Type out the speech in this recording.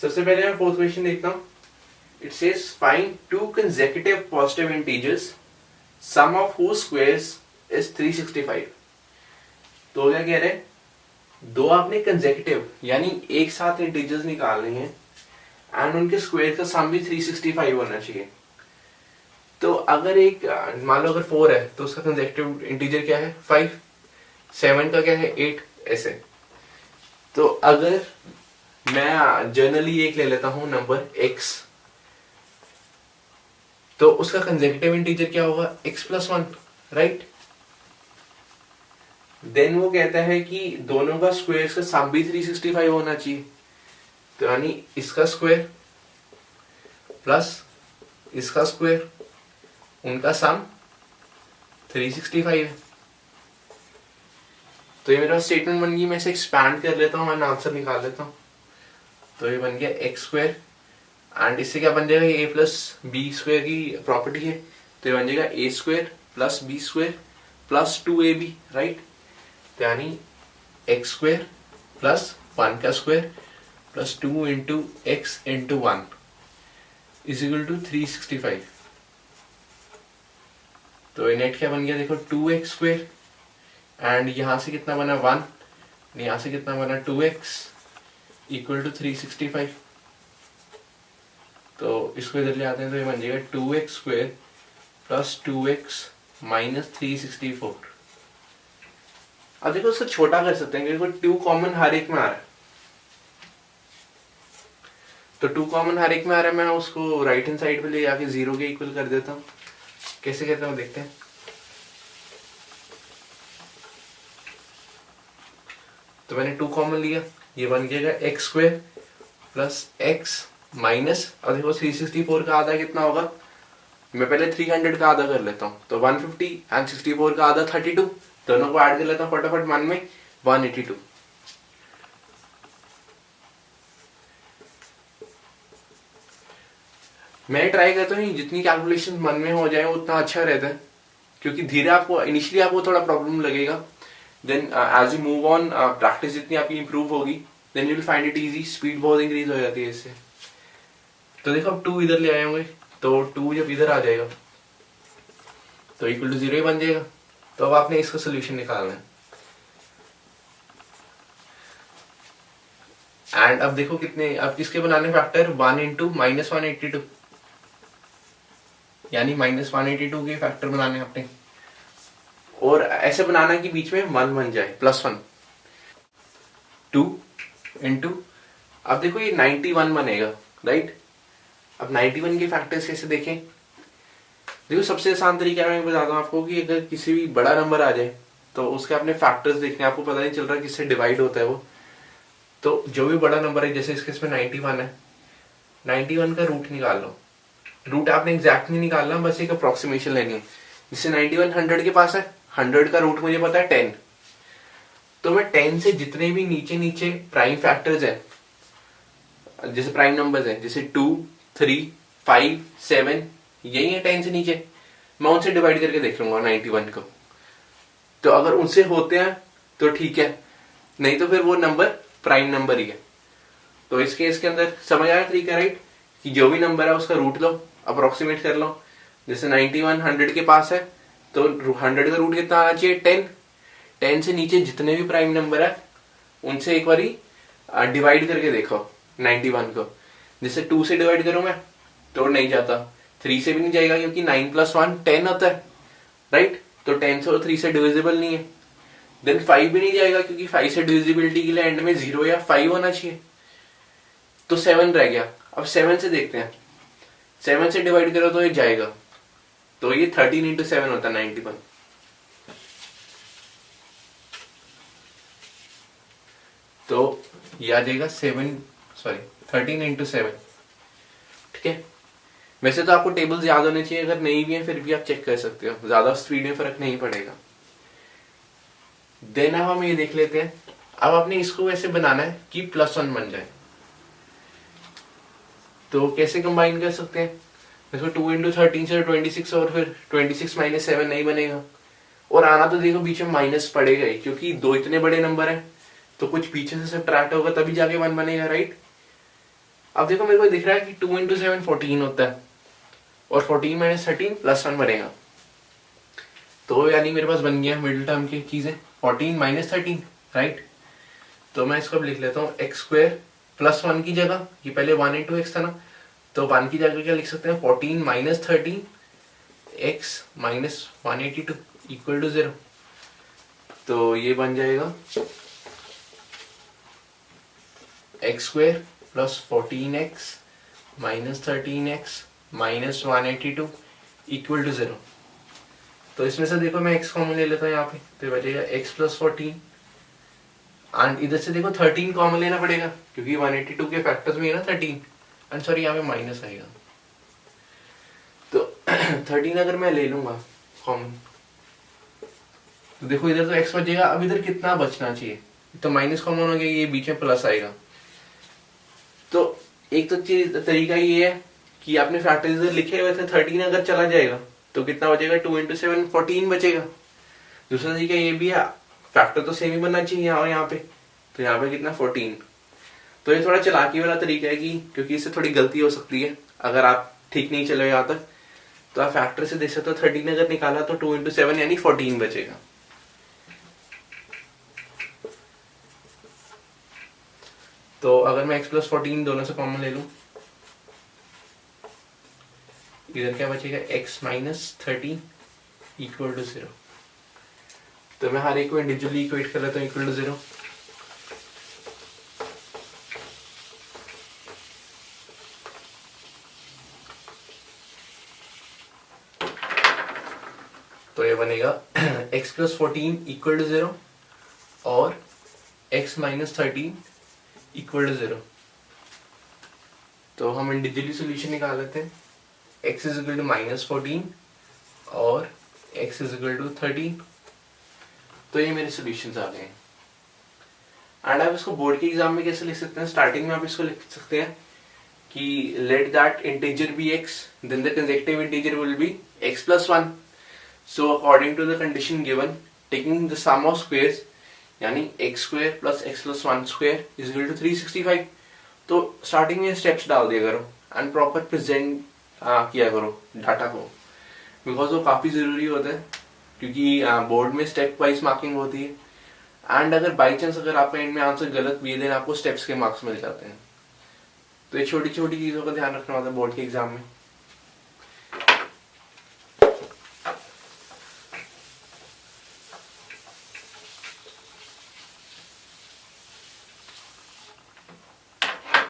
सबसे पहले मैं फोर्थ क्वेश्चन देखता हूँ. It says find two consecutive positive integers sum of whose squares is 365. तो क्या कह रहे हैं, दो आपने कंसेक्यूटिव यानी एक साथ इंटीजर्स निकालने हैं एंड उनके स्क्वायर का सम भी 365 होना चाहिए. तो अगर एक मान लो अगर 4 है तो उसका कंसेक्यूटिव इंटीजर क्या है 5, 7 का क्या है 8, ऐसे. तो अगर मैं जनरली एक ले लेता हूं नंबर x, तो उसका कंसेक्यूटिव इंटीजर क्या होगा x+1, राइट. देन वो कहता है कि दोनों का स्क्वायर का सम भी 365 होना चाहिए. तो यानी इसका स्क्वायर प्लस इसका स्क्वायर, उनका सम 365 है. तो ये मेरा स्टेटमेंट बन गई. मैं इसे एक्सपैंड कर लेता हूँ, मैं आंसर निकाल लेता हूँ. तो ये बन गया x² एंड इससे क्या बन जाएगा, ये a प्लस बी स्क्वायर की प्रॉपर्टी है. तो ये बन जाएगा a² plus b² plus 2ab, right. तो यानी x² प्लस 1 का square plus 2 into x into 1 is equal to 365. तो ये नेट क्या बन गया देखो, 2x² एंड यहां से कितना बना 1, यहां से कितना बना 2x इक्वल टू 365. तो इसको इधर ले आते हैं तो ये बन जाएगा 2x² प्लस 2x माइनस 364. अब देखो उसको छोटा कर सकते हैं क्योंकि 2 कॉमन हर एक में आ रहा है. तो 2 कॉमन हर एक में आ रहा है, मैं उसको राइट हैंड साइड पे ले जाके 0 के इक्वल कर देता हूँ. कैसे कहता हूँ देखते हैं. तो मैंने 2 कॉमन लिया, ये बन गया x² प्लस x माइनस, अब देखो 364 का आधा कितना होगा, मैं पहले 300 का आधा कर लेता हूँ. तो 150 एंड 64 का आधा 32, दोनों को ऐड कर लेता हूँ फटाफट. 1 में 182. मैं ट्राई करता हूँ जितनी कैलकुलेशन मन में हो जाए उतना अच्छा रहता है, क्योंकि धीरे आपको इनिशियली आपको थोड़ा प्रॉब्लम लगेगा. Then as you move on, practice जितनी आपकी इंप्रूव होगी then you will find it easy. Speed बहुत इंक्रीज हो जाती है इससे. तो देखो अब 2 इधर ले आए होंगे, तो 2 जब इधर आ जाएगा तो इक्वल टू 0 ही बन जाएगा. तो अब आपने इसका सोल्यूशन निकालना है. एंड अब देखो कितने, अब किसके बनाने फैक्टर 1 इंटू माइनस 182, यानी माइनस 182 के फैक्टर बनाने अपने. और ऐसे बनाना कि बीच में 1 बन जाए +1. 2 इंटू, अब देखो ये 91 बनेगा, राइट. अब 91 के फैक्टर्स कैसे देखें. देखो सबसे आसान तरीका मैं बताता हूँ आपको कि अगर किसी भी बड़ा नंबर आ जाए तो उसके अपने फैक्टर्स देखने, आपको पता नहीं चल रहा किससे डिवाइड होता है वो. तो जो भी बड़ा नंबर है, जैसे इसके इसमें 91 है, 91 का रूट निकाल लो. रूट आपने एग्जैक्ट नहीं निकालना, बस एक अप्रोक्सीमेशन लेनी है. जिससे 91 100 के पास है, 100 का रूट मुझे पता है 10. तो मैं 10 से जितने भी नीचे नीचे प्राइम फैक्टर्स है, जैसे प्राइम नंबर्स है, जैसे 2, 3, 5, 7, यही है 10 से नीचे, मैं उनसे डिवाइड करके देख लूंगा 91 को. तो अगर उनसे होते हैं तो ठीक है, नहीं तो फिर वो नंबर प्राइम नंबर ही है. तो इस केस के अंदर समझ आया तरीका, राइट, कि जो भी नंबर है उसका रूट लो, अप्रोक्सीमेट कर लो. जैसे 91 100 के पास है तो 100 का रूट कितना आना चाहिए 10. 10 से नीचे जितने भी प्राइम नंबर है उनसे एक बारी डिवाइड करके देखो 91 को. जैसे 2 से डिवाइड करूं मैं तो नहीं जाता, 3 से भी नहीं जाएगा क्योंकि 9 + 1 10 होता है, राइट. तो 10 से और 3 से डिविजिबल नहीं है. देन 5 भी नहीं जाएगा क्योंकि 5 से डिविजिबिलिटी के लिए एंड में 0 या 5 होना चाहिए. तो 7 रह गया. अब 7 से देखते हैं, 7 से डिवाइड करो तो ये जाएगा. तो ये 13 इंटू 7 होता है 91. तो ये आ जाएगा 13 इंटू 7. ठीक है. वैसे तो आपको टेबल्स याद होने चाहिए, अगर नहीं भी है फिर भी आप चेक कर सकते हो, ज्यादा स्पीड में फर्क नहीं पड़ेगा. देन अब हम ये देख लेते हैं. अब आपने इसको ऐसे बनाना है कि +1 बन जाए. तो कैसे कंबाइन कर सकते हैं. देखो 2 इंटू 13 से 26, और फिर 26 माइनस 7 नहीं बनेगा. और आना तो देखो बीच में माइनस पड़ेगा ही, क्योंकि 2 इतने बड़े नंबर है तो कुछ पीछे से सब्ट्रैक्ट होगा तभी जाके 1 बनेगा, राइट. अब देखो मेरे को दिख रहा है कि 2 इंटू 7 14 होता है और 14 माइनस 13 प्लस 1 बनेगा। तो यानी मेरे पास बन गया मिडिल टर्म की चीजें 14 माइनस 13, राइट। तो मैं इसको अब लिख लेता हूँ एक्स स्क्वायर प्लस 1 की जगह, ये पहले 1 इंटू एक्स था ना, तो 1 की जगह क्या लिख सकते हैं 14 minus 13 x minus 182 equal to 0। तो ये बन जाएगा x square plus 14x minus 13x minus 182 equal to 0। तो इसमें से देखो मैं x कॉमन ले लेता हूँ यहाँ पे, तो बचेगा x प्लस 14 एंड इधर से देखो 13 कॉमन लेना पड़ेगा क्योंकि 182 के फैक्टर्स में है ना 13, एंड सॉरी यहाँ पे माइनस आएगा। तो 13 अगर मैं ले लूंगा कॉमन तो देखो इधर तो x बचेगा। अब इधर कितना बचना चाहिए, तो माइनस कॉमन हो गया, ये बीच में प्लस आएगा। तो एक तो चीज तरीका ये है कि आपने फैक्टर्स इधर लिखे हुए थे, 13 अगर चला जाएगा तो कितना बचेगा 2 इंटू 7 14 बचेगा। दूसरा तरीका ये भी है, फैक्टर तो सेम ही बनना चाहिए यहाँ पे, तो यहाँ पे कितना 14। तो ये थोड़ा चालाकी वाला तरीका है कि क्योंकि इससे थोड़ी गलती हो सकती है अगर आप ठीक नहीं चले यहाँ तक, तो आप फैक्टर से देख सकते हो 13 अगर निकाला तो 2 इंटू 7 यानी 14 बचेगा। तो अगर मैं x प्लस 14 दोनों से कॉमन ले लूं, इधर क्या बचेगा x माइनस 13 इक्वल टू 0। तो मैं हर एक को इंडिविजुअली इक्वेट कर लेता हूँ इक्वल टू 0। तो ये बनेगा x प्लस 14 इक्वल टू 0 और x माइनस 13 इक्वल टू 0। तो हम इंडिविजुअली सोल्यूशन निकाल लेते हैं। x is equal to minus 14 और x इज इक्वल टू 13। तो ये मेरे सोल्यूशंस आ गए। एंड आप इसको बोर्ड के एग्जाम में कैसे लिख सकते हैं, स्टार्टिंग में आप इसको लिख सकते हैं कि let that integer be x, then the consecutive integer will be x plus 1। So according to the condition given, taking the sum of squares यानी x square plus x plus 1 square is equal to 365। तो starting में steps डाल दिया करो and proper present किया करो data को, because वो काफी जरूरी होता है क्योंकि बोर्ड में स्टेप वाइज मार्किंग होती है। एंड अगर बाई चांस अगर आपका एंड में आंसर गलत भी है देन आपको स्टेप्स के मार्क्स मिल जाते हैं। तो ये छोटी छोटी चीजों का ध्यान रखना होता है बोर्ड के एग्जाम में।